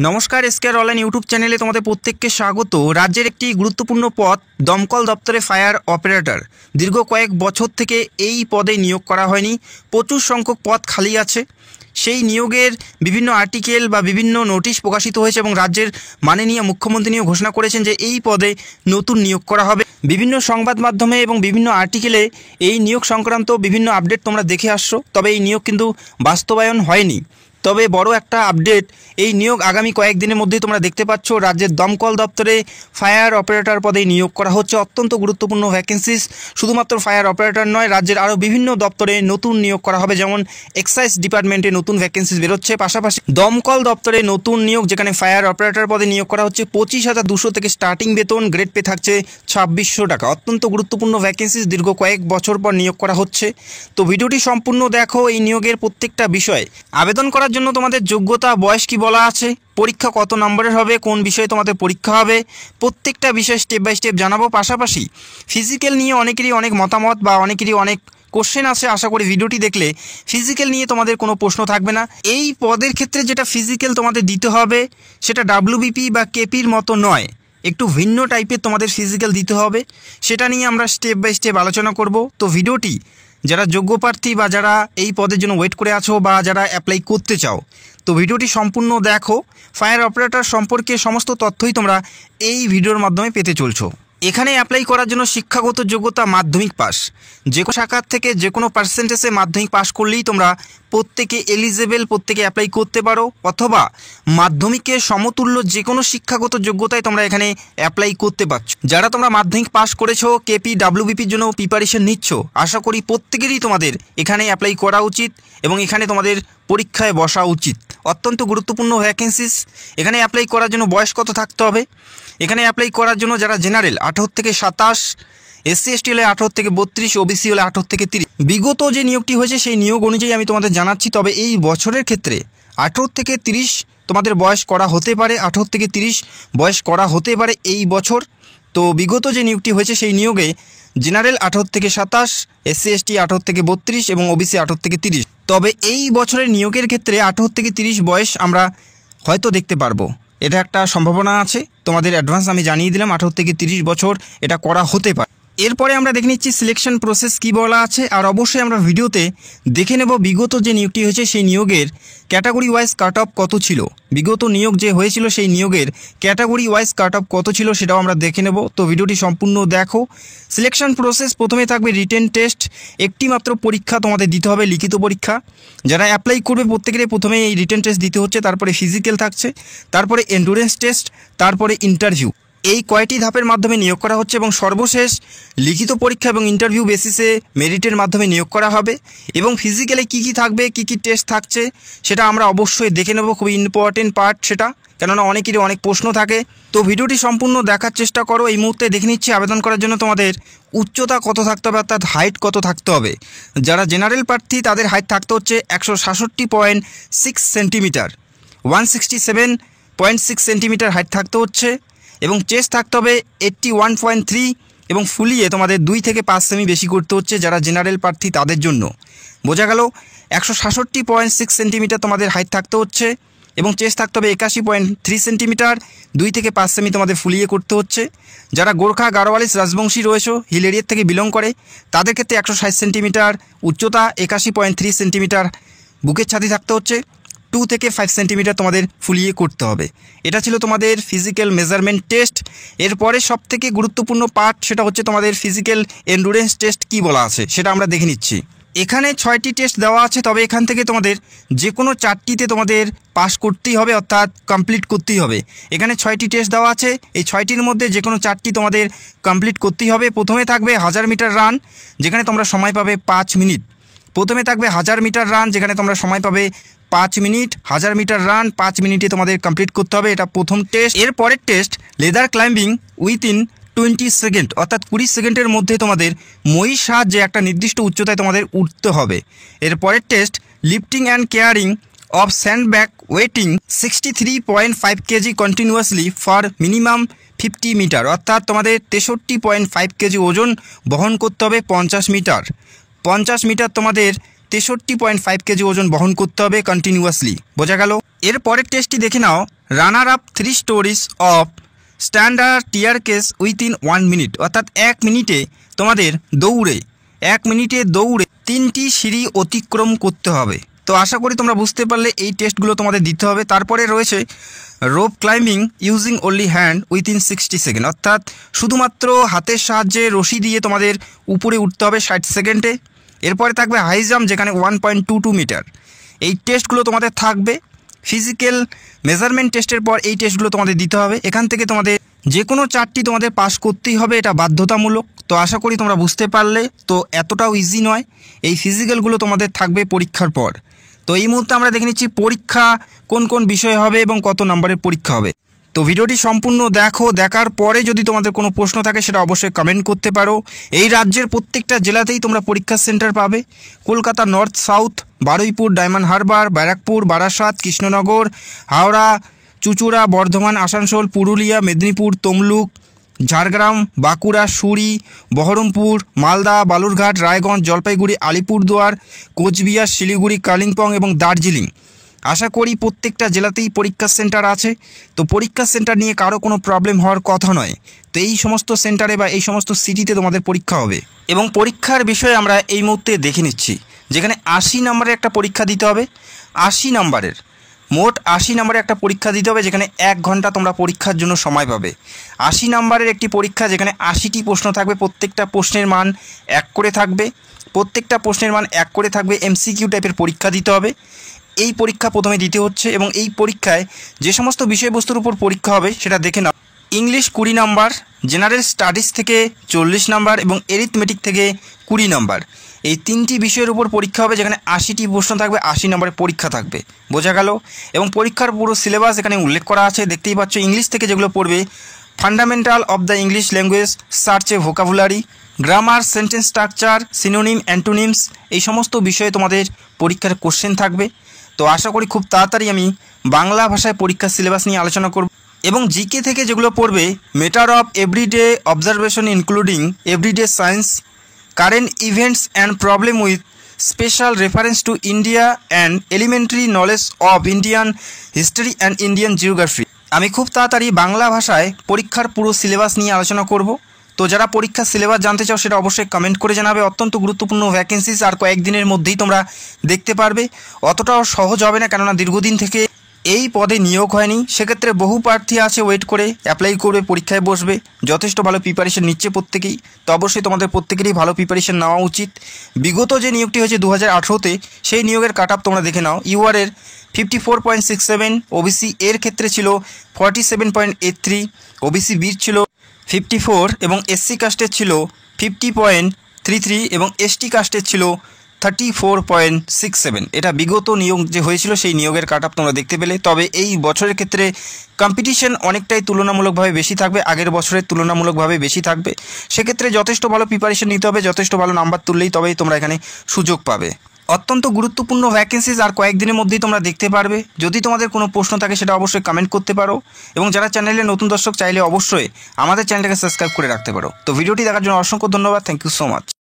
নমস্কার, এসকেআর online YouTube চ্যানেলে তোমাদের প্রত্যেককে স্বাগত। রাজ্যের একটি গুরুত্বপূর্ণ পদ দমকল দপ্তরে ফায়ার অপারেটর। দীর্ঘ কয়েক বছর থেকে এই পদে নিয়োগ করা হয়নি, প্রচুর সংখ্যক পদ খালি আছে। সেই নিয়োগের বিভিন্ন আর্টিকেল বা বিভিন্ন নোটিশ প্রকাশিত হয়েছে এবং রাজ্যের মাননীয় মুখ্যমন্ত্রী নিয়ে ঘোষণা করেছেন যে এই পদে নতুন নিয়োগ করা হবে। বিভিন্ন সংবাদ মাধ্যমে এবং বিভিন্ন আর্টিকেলে এই নিয়োগ সংক্রান্ত বিভিন্ন আপডেট তোমরা দেখে আসছো, তবে এই নিয়োগ কিন্তু বাস্তবায়ন হয়নি। তবে বড় একটা আপডেট, এই নিয়োগ আগামী কয়েকদিনের মধ্যেই তোমরা দেখতে পাচ্ছ। রাজ্যের দমকল দপ্তরে ফায়ার অপারেটর পদে নিয়োগ করা হচ্ছে। অত্যন্ত গুরুত্বপূর্ণ ভ্যাকেন্সিস। শুধুমাত্র ফায়ার অপারেটর নয়, রাজ্যের আরও বিভিন্ন দপ্তরে নতুন নিয়োগ করা হবে। যেমন এক্সাইজ ডিপার্টমেন্টে নতুন ভ্যাকেন্সিস বেরোচ্ছে, পাশাপাশি দমকল দপ্তরে নতুন নিয়োগ, যেখানে ফায়ার অপারেটর পদে নিয়োগ করা হচ্ছে। 25,200 থেকে স্টার্টিং বেতন, গ্রেড পে থাকছে 2600 টাকা। অত্যন্ত গুরুত্বপূর্ণ ভ্যাকেন্সিস, দীর্ঘ কয়েক বছর পর নিয়োগ করা হচ্ছে। তো ভিডিওটি সম্পূর্ণ দেখো। এই নিয়োগের প্রত্যেকটা বিষয়, আবেদন করার জন্য তোমাদের যোগ্যতা, বয়স কি বলা আছে, পরীক্ষা কত নম্বরের হবে, কোন বিষয়ে তোমাদের পরীক্ষা হবে, প্রত্যেকটা বিষয় স্টেপ বাই স্টেপ জানাবো। পাশাপাশি ফিজিক্যাল নিয়ে অনেকেরই অনেক মতামত বা অনেকেরই অনেক কোশ্চেন আছে। আশা করি ভিডিওটি দেখলে ফিজিক্যাল নিয়ে তোমাদের কোনো প্রশ্ন থাকবে না। এই পদের ক্ষেত্রে যেটা ফিজিক্যাল তোমাদের দিতে হবে সেটা ডাব্লিউবিপি বা কেপির মতো নয়, একটু ভিন্ন টাইপের তোমাদের ফিজিক্যাল দিতে হবে। সেটা নিয়ে আমরা স্টেপ বাই স্টেপ আলোচনা করব। তো ভিডিওটি যারা যোগ্য প্রার্থী বা যারা এই পদের জন্য ওয়েট করে আছো বা যারা অ্যাপ্লাই করতে চাও, তো ভিডিওটি সম্পূর্ণ দেখো। ফায়ার অপারেটর সম্পর্কে সমস্ত তথ্যই তোমরা এই ভিডিওর মাধ্যমে পেতে চলছো। এখানে অ্যাপ্লাই করার জন্য শিক্ষাগত যোগ্যতা মাধ্যমিক পাস, যে কোনো শাখার থেকে যে কোনো পার্সেন্টেজে মাধ্যমিক পাস করলেই তোমরা প্রত্যেকে এলিজেবল, প্রত্যেকে অ্যাপ্লাই করতে পারো। অথবা মাধ্যমিকের সমতুল্য যে কোনো শিক্ষাগত যোগ্যতায় তোমরা এখানে অ্যাপ্লাই করতে পারছো। যারা তোমরা মাধ্যমিক পাস করেছো, কেপি ডাব্লিউবিপির জন্য প্রিপারেশন নিচ্ছ, আশা করি প্রত্যেকেরই তোমাদের এখানে অ্যাপ্লাই করা উচিত এবং এখানে তোমাদের পরীক্ষায় বসা উচিত। অত্যন্ত গুরুত্বপূর্ণ ভ্যাকেন্সিস। এখানে অ্যাপ্লাই করার জন্য বয়স কত থাকতে হবে? এখানে অ্যাপ্লাই করার জন্য যারা জেনারেল 18 থেকে 27, এসসি এসটি হলে 18 থেকে 32, ওবিসি হলে 18 থেকে 30। বিগত যে নিয়োগটি হয়েছে সেই নিয়োগ অনুযায়ী আমি তোমাদের জানাচ্ছি। তবে এই বছরের ক্ষেত্রে 18 থেকে 30 তোমাদের বয়স করা হতে পারে, 18 থেকে 30 বয়স করা হতে পারে এই বছর। তো বিগত যে নিয়োগটি হয়েছে সেই নিয়োগে জেনারেল 18 থেকে 27, এসসি এসটি 18 থেকে 32 এবং ওবিসি 18 থেকে 30। তবে এই বছরের নিয়োগের ক্ষেত্রে 18 থেকে 30 বয়স আমরা হয়তো দেখতে পারবো, এটা একটা সম্ভাবনা আছে। তোমাদের অ্যাডভান্স আমি জানিয়ে দিলাম, 18 থেকে 30 বছর এটা করা হতে পারে। এরপরে আমরা দেখে নিচ্ছি সিলেকশন প্রসেস কী বলা আছে। আর অবশ্যই আমরা ভিডিওতে দেখে নেব বিগত যে নিয়োগটি হয়েছে সেই নিয়োগের ক্যাটাগরি ওয়াইজ কাট অফ কত ছিল। বিগত নিয়োগ যে হয়েছিল সেই নিয়োগের ক্যাটাগরি ওয়াইজ কাট অফ কত ছিল সেটাও আমরা দেখে নেব। তো ভিডিওটি সম্পূর্ণ দেখো। সিলেকশন প্রসেস, প্রথমে থাকবে রিটেন টেস্ট। একটি মাত্র পরীক্ষা তোমাদের দিতে হবে, লিখিত পরীক্ষা। যারা অ্যাপ্লাই করবে প্রত্যেকেরই প্রথমে এই রিটেন টেস্ট দিতে হচ্ছে, তারপরে ফিজিক্যাল থাকছে, তারপরে এন্ডুরেন্স টেস্ট, তারপরে ইন্টারভিউ। এই কয়টি ধাপের মাধ্যমে নিয়োগ করা হচ্ছে এবং সর্বশেষ লিখিত পরীক্ষা এবং ইন্টারভিউ বেসিসে মেরিটের মাধ্যমে নিয়োগ করা হবে। এবং ফিজিক্যালে কী কী থাকবে, কী কী টেস্ট থাকছে সেটা আমরা অবশ্যই দেখে নেব। খুবই ইম্পর্টেন্ট পার্ট সেটা, কেননা অনেকেরই অনেক প্রশ্ন থাকে। তো ভিডিওটি সম্পূর্ণ দেখার চেষ্টা করো। এই মুহূর্তে দেখে নিচ্ছি আবেদন করার জন্য তোমাদের উচ্চতা কত থাকতে হবে, অর্থাৎ হাইট কত থাকতে হবে। যারা জেনারেল প্রার্থী তাদের হাইট থাকতে হচ্ছে 166.6 সেন্টিমিটার, 167.6 সেন্টিমিটার হাইট থাকতে হচ্ছে। এবং চেস্ট থাকতে হবে 81.3 এবং ফুলিয়ে তোমাদের 2 থেকে 5 সেমি বেশি করতে হচ্ছে যারা জেনারেল প্রার্থী তাদের জন্য। বোঝা গেল? 166.6 সেন্টিমিটার তোমাদের হাইট থাকতে হচ্ছে এবং চেস্ট থাকতে হবে 81.3 সেন্টিমিটার, 2 থেকে 5 সেমি তোমাদের ফুলিয়ে করতে হচ্ছে। যারা গোর্খা, গাড়োয়ালিস, রাজবংশী রয়েছে, হিল এরিয়ার থেকে বিলং করে, তাদের ক্ষেত্রে 160 সেন্টিমিটার উচ্চতা, 81.3 সেন্টিমিটার বুকের ছাতি থাকতে হচ্ছে, 2 থেকে 5 সেন্টিমিটার তোমাদের ফুলিয়ে করতে হবে। এটা ছিল তোমাদের ফিজিক্যাল মেজারমেন্ট টেস্ট। এরপরে সবথেকে গুরুত্বপূর্ণ পার্ট সেটা হচ্ছে তোমাদের ফিজিক্যাল এন্ডুরেন্স টেস্ট কী বলা আছে সেটা আমরা দেখে নিচ্ছি। এখানে 6টি টেস্ট দেওয়া আছে, তবে এখান থেকে তোমাদের যে কোনো 4টিতে তোমাদের পাস করতেই হবে, অর্থাৎ কমপ্লিট করতেই হবে। এখানে 6টি টেস্ট দেওয়া আছে, এই 6টির মধ্যে যে কোনো 4টি তোমাদের কমপ্লিট করতেই হবে। প্রথমে থাকবে 1000 মিটার রান, যেখানে তোমরা সময় পাবে 5 মিনিট। প্রথমে থাকবে 1000 মিটার রান, যেখানে তোমরা সময় পাবে 5 মিনিট। 1000 মিটার রান 5 মিনিটে তোমাদের কমপ্লিট করতে হবে, এটা প্রথম টেস্ট। এর পরের test leather climbing within 20 second, অর্থাৎ 20 সেকেন্ডের মধ্যে তোমাদের মহির সাহায্যে একটা নির্দিষ্ট উচ্চতায় তোমাদের উঠতে হবে। এর পরের test lifting and carrying of sandbag ওয়েটিং 63.5 kg continuously for minimum 50 metre, অর্থাৎ তোমাদের 63.5 কেজি ওজন বহন করতে হবে 50 মিটার। 50 মিটার তোমাদের 63.5 কেজি ওজন বহন করতে হবে কন্টিনিউয়াসলি। বোঝা গেল? এর পরের টেস্টটি দেখে নাও, runner up 3 stories of standard staircase within 1 minute, অর্থাৎ 1 মিনিটে তোমাদের দৌড়ে 3টি সিঁড়ি অতিক্রম করতে হবে। তো আশা করি তোমরা বুঝতে পারলে এই টেস্টগুলো তোমাদের দিতে হবে। তারপরে রয়েছে rope climbing using only hand within 60 second, অর্থাৎ শুধুমাত্র হাতের সাহায্যে রশি দিয়ে তোমাদের উপরে উঠতে হবে 60 সেকেন্ডে। এরপরে থাকবে হাই জাম্প, যেখানে 1.22 মিটার। এই টেস্টগুলো তোমাদের থাকবে। ফিজিক্যাল মেজারমেন্ট টেস্টের পর এই টেস্টগুলো তোমাদের দিতে হবে। এখান থেকে তোমাদের যে কোনো 4টি তোমাদের পাস করতেই হবে, এটা বাধ্যতামূলক। তো আশা করি তোমরা বুঝতে পারলে। তো এতটাও ইজি নয়, এই ফিজিক্যালগুলো তোমাদের থাকবে পরীক্ষার পর। তো এই মুহূর্তে আমরা দেখে নিচ্ছি পরীক্ষা কোন কোন বিষয় হবে এবং কত নম্বরের পরীক্ষা হবে। তো ভিডিওটি সম্পূর্ণ দেখো, দেখার পরে যদি তোমাদের কোনো প্রশ্ন থাকে সেটা অবশ্যই কমেন্ট করতে পারো। এই রাজ্যের প্রত্যেকটা জেলাতেই তোমরা পরীক্ষার সেন্টার পাবে। Kolkata north, south, Baruipur, Diamond Harbour, Barrackpore, Barasat, Krishnanagar, Howrah, চুঁচুড়া, বর্ধমান, আসানসোল, পুরুলিয়া, মেদিনীপুর, তমলুক, ঝাড়গ্রাম, বাঁকুড়া, সুরি, বহরমপুর, মালদা, বালুরঘাট, রায়গঞ্জ, জলপাইগুড়ি, আলিপুরদুয়ার, কোচবিহার, শিলিগুড়ি, কালিম্পং এবং দার্জিলিং। আশা করি প্রত্যেকটা জেলাতেই পরীক্ষার সেন্টার আছে। তো পরীক্ষার সেন্টার নিয়ে কারো কোনো প্রবলেম হওয়ার কথা নয়। তো এই সমস্ত সেন্টারে বা এই সমস্ত সিটিতে তোমাদের পরীক্ষা হবে। এবং পরীক্ষার বিষয়ে আমরা এই মুহূর্তে দেখে নিচ্ছি, যেখানে 80 নম্বরের একটা পরীক্ষা দিতে হবে। 80 নম্বরের মোট 80 নম্বরে একটা পরীক্ষা দিতে হবে, যেখানে 1 ঘন্টা তোমরা পরীক্ষার জন্য সময় পাবে। 80 নম্বরের একটি পরীক্ষা, যেখানে 80টি প্রশ্ন থাকবে। প্রত্যেকটা প্রশ্নের মান 1 করে থাকবে। প্রত্যেকটা প্রশ্নের মান 1 করে থাকবে। এমসিকিউ টাইপের পরীক্ষা দিতে হবে। এই পরীক্ষা প্রথমে দিতে হচ্ছে এবং এই পরীক্ষায় যে সমস্ত বিষয়বস্তুর উপর পরীক্ষা হবে সেটা দেখে নাও। ইংলিশ 20 নাম্বার, জেনারেল স্টাডিজ থেকে 40 নাম্বার এবং এরিথমেটিক থেকে 20 নাম্বার। এই 3টি বিষয়ের উপর পরীক্ষা হবে, যেখানে 80টি প্রশ্ন থাকবে, 80 নম্বরের পরীক্ষা থাকবে। বোঝা গেল? এবং পরীক্ষার পুরো সিলেবাস এখানে উল্লেখ করা আছে, দেখতেই পাচ্ছ। ইংলিশ থেকে যেগুলো পড়বে, fundamental of the English language, search A vocabulary, grammar, sentence structure, synonym, antonyms, এই সমস্ত বিষয়ে তোমাদের পরীক্ষার কোশ্চেন থাকবে। তো আশা করি খুব তাড়াতাড়ি আমি বাংলা ভাষায় পরীক্ষার সিলেবাস নিয়ে আলোচনা করব। এবং জিকে থেকে যেগুলো পড়বে, matter of everyday observation including everyday science, current events and problem with special reference to India and elementary knowledge of Indian history and Indian geography. আমি খুব তাড়াতাড়ি বাংলা ভাষায় পরীক্ষার পুরো সিলেবাস নিয়ে আলোচনা করব। তো যারা পরীক্ষার সিলেবাস জানতে চাও সেটা অবশ্যই কমেন্ট করে জানাবে। অত্যন্ত গুরুত্বপূর্ণ ভ্যাকেন্সিস, আর কয়েকদিনের মধ্যেই তোমরা দেখতে পারবে। অতটাও সহজ হবে না, কেননা দীর্ঘদিন থেকে এই পদে নিয়োগ হয়নি। সেক্ষেত্রে বহু প্রার্থী আছে ওয়েট করে, অ্যাপ্লাই করবে, পরীক্ষায় বসবে, যথেষ্ট ভালো প্রিপারেশন নিচ্ছে প্রত্যেকেই। তো অবশ্যই তোমাদের প্রত্যেকেরই ভালো প্রিপারেশন নেওয়া উচিত। বিগত যে নিয়োগটি হয়েছে 2018-তে, সেই নিয়োগের কাট অফ তোমরা দেখে নাও। ইউআরের 54.67, ওবিসি এর ক্ষেত্রে ছিল 47.83, ওবিসি বির ছিল 54 এবং এসসি কাস্টের ছিল 50.33 এবং এসটি কাস্টের ছিল 34.67। এটা বিগত নিয়োগ যে হয়েছিল সেই নিয়োগের কাট অফ তোমরা দেখতে পেলে। তবে এই বছরের ক্ষেত্রে কম্পিটিশন অনেকটাই তুলনামূলকভাবে বেশি থাকবে, আগের বছরের তুলনামূলকভাবে বেশি থাকবে। সেক্ষেত্রে যথেষ্ট ভালো প্রিপারেশন নিতে হবে, যথেষ্ট ভালো নাম্বার তুললেই তবেই তোমরা এখানে সুযোগ পাবে। অত্যন্ত গুরুত্বপূর্ণ ভ্যাকেন্সিস, আর কয়েকদিনের মধ্যেই তোমরা দেখতে পারবে। যদি তোমাদের কোনো প্রশ্ন থাকে সেটা অবশ্যই কমেন্ট করতে পারো। এবং যারা চ্যানেলে নতুন দর্শক, চাইলে অবশ্যই আমাদের চ্যানেলটাকে সাবস্ক্রাইব করে রাখতে পারো। তো ভিডিওটি দেখার জন্য অসংখ্য ধন্যবাদ। Thank you so much.